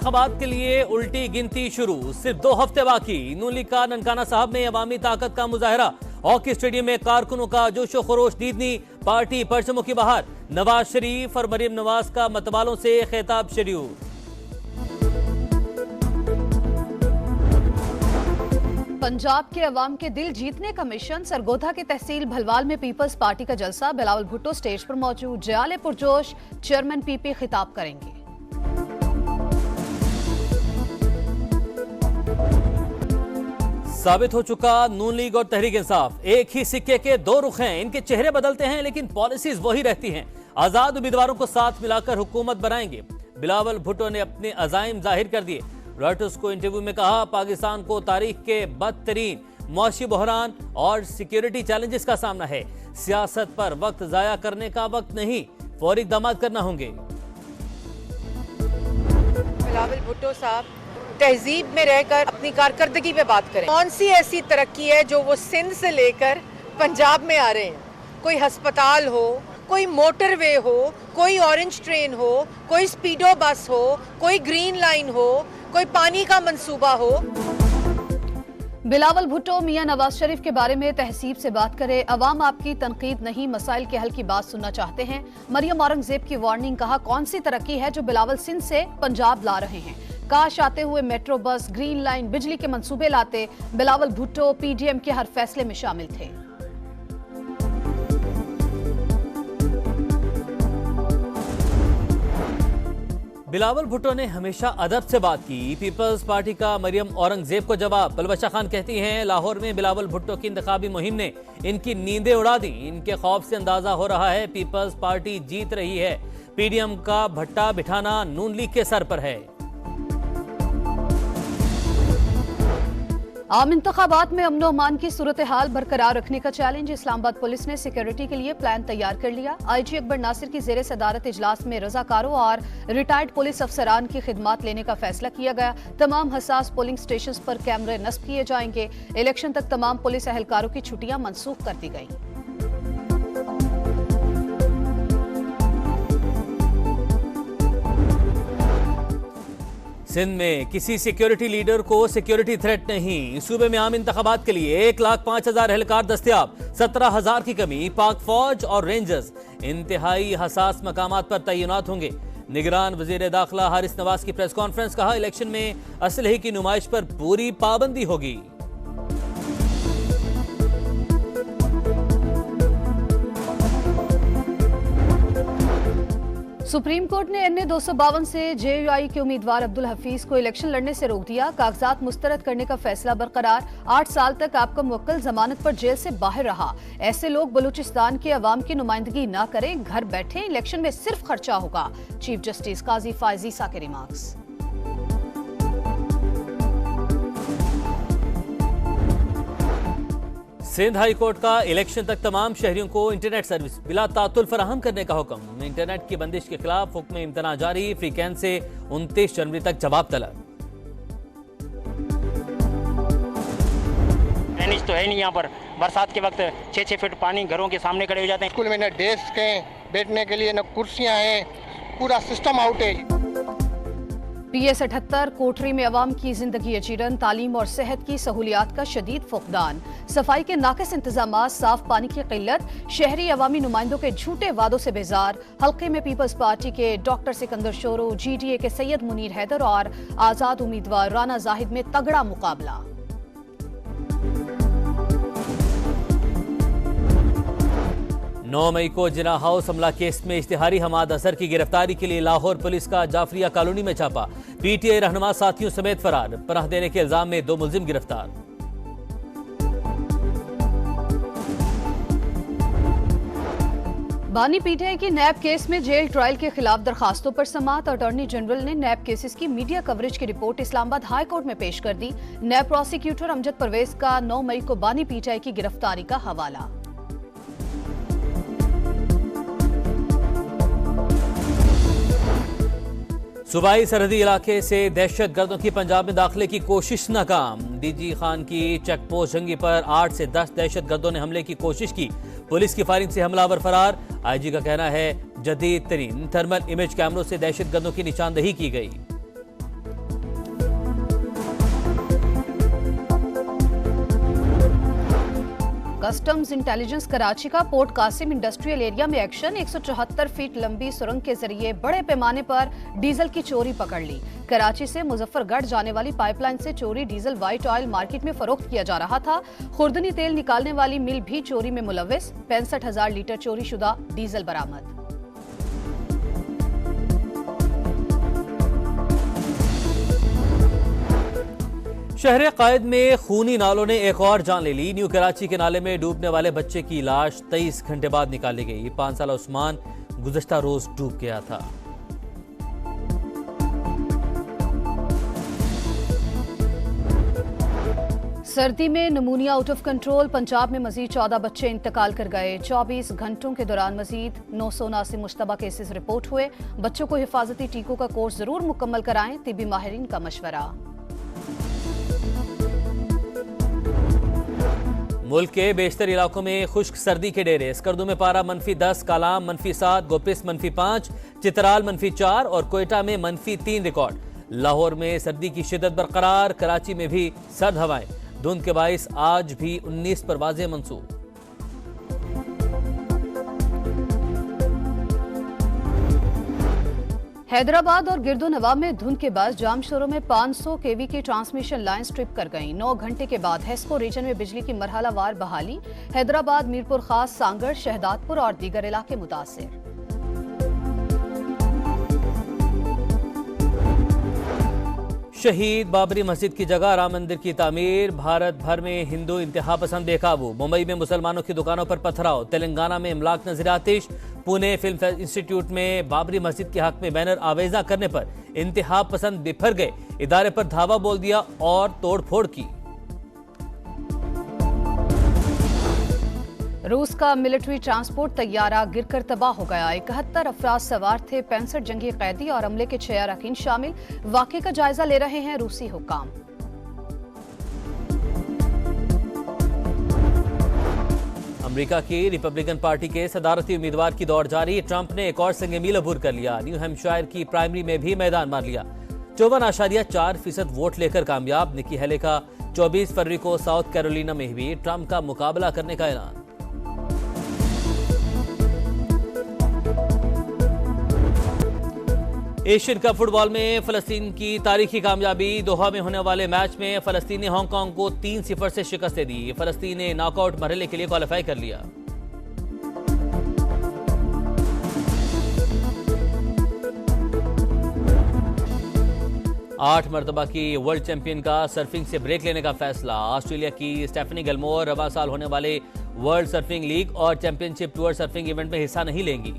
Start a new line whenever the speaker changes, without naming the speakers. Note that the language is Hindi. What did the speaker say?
इंतखाबात के लिए उल्टी गिनती शुरू, सिर्फ 2 हफ्ते बाकी। नून लीग का ननकाना साहब में अवामी ताकत का मुजाहरा, हॉकी स्टेडियम में कारकुनों का जोशो खरोश दीदनी, पार्टी परचमों की बहार। नवाज शरीफ और मरियम नवाज का मतवालों से खिताब शेड्यूल।
पंजाब के अवाम के दिल जीतने का मिशन, सरगोधा के तहसील भलवाल में पीपल्स पार्टी का जलसा। बिलावल भुट्टो स्टेज पर मौजूद, जयाले पुरजोश, चेयरमैन पीपी खिताब करेंगे।
साबित हो चुका नून लीग और तहरीक इंसाफ एक ही सिक्के के 2 रुख हैं। इनके चेहरे बदलते हैं लेकिन पॉलिसीज वही रहती हैं। आजाद उम्मीदवारों को साथ मिलाकर हुकूमत बनाएंगे। बिलावल भुट्टो ने अपने अजाइम जाहिर कर दिए। रॉयटर्स को इंटरव्यू में कहा, पाकिस्तान को तारीख के बदतरीन मौशी बहरान और सिक्योरिटी चैलेंजेस का सामना है। सियासत पर वक्त जाया करने का वक्त नहीं, फौरी इक़दाम करना होंगे।
बिलावल भुट्टो साहब तहजीब में रहकर अपनी कारकर्दगी पे बात करें। कौन सी ऐसी तरक्की है जो वो सिंध से लेकर पंजाब में आ रहे हैं? कोई हस्पताल हो, कोई मोटरवे हो, कोई ऑरेंज ट्रेन हो, कोई स्पीडो बस हो, कोई ग्रीन लाइन हो, कोई पानी का मंसूबा हो।
बिलावल भुट्टो मियां नवाज शरीफ के बारे में तहसीब से बात करे। अवाम आपकी तनकीद नहीं, मसाइल के हल की बात सुनना चाहते हैं। मरियम औरंगजेब की वार्निंग, कहा कौन सी तरक्की है जो बिलावल सिंध से पंजाब ला रहे हैं। काश आते हुए मेट्रो बस, ग्रीन लाइन, बिजली के मंसूबे लाते। बिलावल भुट्टो पीडीएम के हर फैसले में शामिल थे।
बिलावल भुट्टो ने हमेशा अदब से बात की। पीपल्स पार्टी का मरियम औरंगजेब को जवाब। पलवशा खान कहती हैं, लाहौर में बिलावल भुट्टो की इंतखाबी मुहिम ने इनकी नींदें उड़ा दी। इनके खौफ से अंदाजा हो रहा है पीपल्स पार्टी जीत रही है। पीडीएम का भट्टा बिठाना नून लीग के सर पर है।
आम इंतखाबात में अमन अमान की सूरत हाल बरकरार रखने का चैलेंज। इस्लामाबाद पुलिस ने सिक्योरिटी के लिए प्लान तैयार कर लिया। आईजी अकबर नासिर की जेर सदारत इजलास में रजाकारों और रिटायर्ड पुलिस अफसरान की खिदमात लेने का फैसला किया गया। तमाम हसास पोलिंग स्टेशन पर कैमरे नस्ब किए जाएंगे। इलेक्शन तक तमाम पुलिस एहलकारों की छुट्टियां मनसूख कर दी गई।
सिंध में किसी सिक्योरिटी लीडर को सिक्योरिटी थ्रेट नहीं। सूबे में आम इंतखाबात के लिए 1,05,000 एहलकार दस्तयाब, 17,000 की कमी। पाक फौज और रेंजर्स इंतहाई हसास मकामात पर तैनात होंगे। निगरान वजीर दाखिला हारिस नवाज की प्रेस कॉन्फ्रेंस, कहा इलेक्शन में असलहे की नुमाइश पर पूरी पाबंदी होगी।
सुप्रीम कोर्ट ने NA 252 से JUI के उम्मीदवार अब्दुल हफीज को इलेक्शन लड़ने से रोक दिया। कागजात मुस्तरद करने का फैसला बरकरार। 8 साल तक आपका मुवक्किल जमानत पर जेल से बाहर रहा। ऐसे लोग बलूचिस्तान के अवाम की नुमाइंदगी ना करें, घर बैठे, इलेक्शन में सिर्फ खर्चा होगा। चीफ जस्टिस काजी फायज ईसा के रिमार्क्स।
सिंध हाई कोर्ट का इलेक्शन तक तमाम शहरियों को इंटरनेट सर्विस बिला तातुल फराहम करने का हुक्म। इंटरनेट की बंदिश के खिलाफ हुक्म इम्तना जारी। फ्रीकेंस से 29 जनवरी तक जवाब तलब।
तो है नहीं, यहाँ पर बरसात के वक्त 6-6 फीट पानी घरों के सामने खड़े हो जाते हैं।
स्कूल में न डेस्क हैं बैठने के लिए, न कुर्सियां हैं, पूरा सिस्टम आउट है।
PS 78 कोठरी में अवाम की जिंदगी अजीरन। तालीम और सेहत की सहूलियात का शदीद फुकदान। सफाई के नाकिस इंतजामात, साफ पानी की किल्लत। शहरी अवामी नुमाइंदों के झूठे वादों से बेजार। हल्के में पीपल्स पार्टी के डॉक्टर सिकंदर शोरो, GDA के सैयद मुनीर हैदर और आजाद उम्मीदवार राना जाहिद में तगड़ा मुकाबला।
9 मई को जिना हाउस हमला केस में इश्तिहारी हमाद असर की गिरफ्तारी के लिए लाहौर पुलिस का जाफरिया कॉलोनी में छापा। PTI रहनुमा साथियों समेत फरार। पनाह देने के इल्जाम में 2 मुलजिम गिरफ्तार।
बानी PTI की नैब केस में जेल ट्रायल के खिलाफ दरखास्तों पर समाअत। अटॉर्नी जनरल ने नैब केसेस की मीडिया कवरेज की रिपोर्ट इस्लामाबाद हाई कोर्ट में पेश कर दी। नैब प्रोसिक्यूटर अमजद परवेज का 9 मई को बानी PTI की गिरफ्तारी का हवाला।
सूबाई सरहदी इलाके से दहशत गर्दों की पंजाब में दाखिले की कोशिश नाकाम। DG खान की चेक पोस्ट जंगी पर 8 से 10 दहशत गर्दों ने हमले की कोशिश की। पुलिस की फायरिंग से हमलावर फरार। IG का कहना है जदीद तरीन थर्मल इमेज कैमरों से दहशत गर्दों की निशानदही की गई।
कस्टम्स इंटेलिजेंस कराची का पोर्ट कासिम इंडस्ट्रियल एरिया में एक्शन। 174 फीट लंबी सुरंग के जरिए बड़े पैमाने पर डीजल की चोरी पकड़ ली। कराची से मुजफ्फरगढ़ जाने वाली पाइपलाइन से चोरी डीजल व्हाइट ऑयल मार्केट में फरोख्त किया जा रहा था। खुर्दनी तेल निकालने वाली मिल भी चोरी में मुलव्विस। 65,000 लीटर चोरी शुदा डीजल बरामद।
शहर कायद में खूनी नालों ने एक और जान ले ली। न्यू कराची के नाले में डूबने वाले बच्चे की लाश 23 घंटे बाद निकाली गई। 5 साल उस्मान गुज़श्ता रोज डूब गया था।
सर्दी में नमूनिया आउट ऑफ कंट्रोल। पंजाब में मजीद 14 बच्चे इंतकाल कर गए। 24 घंटों के दौरान मजीद 979 मुश्तबा केसेस रिपोर्ट हुए। बच्चों को हिफाजती टीकों का कोर्स जरूर मुकम्मल कराएं, तिब्बी माहिरीन का मशवरा।
मुल्क के बेशतर इलाकों में खुश्क सर्दी के डेरे। स्कर्दू में पारा -10, कालाम -7, गोपिस -5, चित्राल -4 और कोयटा में -3 रिकॉर्ड। लाहौर में सर्दी की शिद्दत बरकरार। कराची में भी सर्द हवाएं। धुंध के बाइस आज भी 19 परवाजें मंसूब।
हैदराबाद और गिरदो नवा में धुंध के बाद जाम शोरों में 500 केवी की ट्रांसमिशन लाइन स्ट्रिप कर गई। 9 घंटे के बाद हेस्को रीजन में बिजली की मरहलावार बहाली। हैदराबाद, मीरपुर खास, सांगड़, शहदादपुर और दीगर इलाके मुतासिर।
शहीद बाबरी मस्जिद की जगह राम मंदिर की तामीर। भारत भर में हिंदू इंतहा पसंद बेकाबू। मुंबई में मुसलमानों की दुकानों पर पथराव। तेलंगाना में इमलाक नजर आतिश। पुणे फिल्म इंस्टीट्यूट में बाबरी मस्जिद के हक में बैनर आवेजा करने पर इंतहा पसंद बिफर गए। इदारे पर धावा बोल दिया और तोड़फोड़ की।
रूस का मिलिट्री ट्रांसपोर्ट तैयारा गिरकर तबाह हो गया। 71 अफराद सवार थे। 65 जंगी कैदी और अमले के 6 अरकान शामिल। वाक़े का जायजा ले रहे हैं रूसी हुक्काम।
अमेरिका की रिपब्लिकन पार्टी के सदारती उम्मीदवार की दौड़ जारी। ट्रंप ने एक और संग मील अबूर कर लिया। न्यू हैम्पशायर की प्राइमरी में भी मैदान मार लिया। 54.4% वोट लेकर कामयाब। निकी हेले का 24 फरवरी को साउथ कैरोलिना में भी ट्रंप का मुकाबला करने का ऐलान। एशियन कप फुटबॉल में फलस्तीन की तारीखी कामयाबी। दोहा में होने वाले मैच में फलस्तीन ने हांगकांग को 3-0 से शिकस्त दे दी। फलस्तीन ने नॉकआउट मरहले के लिए क्वालिफाई कर लिया। आठ मरतबा की वर्ल्ड चैंपियन का सर्फिंग से ब्रेक लेने का फैसला। ऑस्ट्रेलिया की स्टेफनी गिलमोर रवा साल होने वाले वर्ल्ड सर्फिंग लीग और चैंपियनशिप टूर सर्फिंग इवेंट में हिस्सा नहीं लेंगी।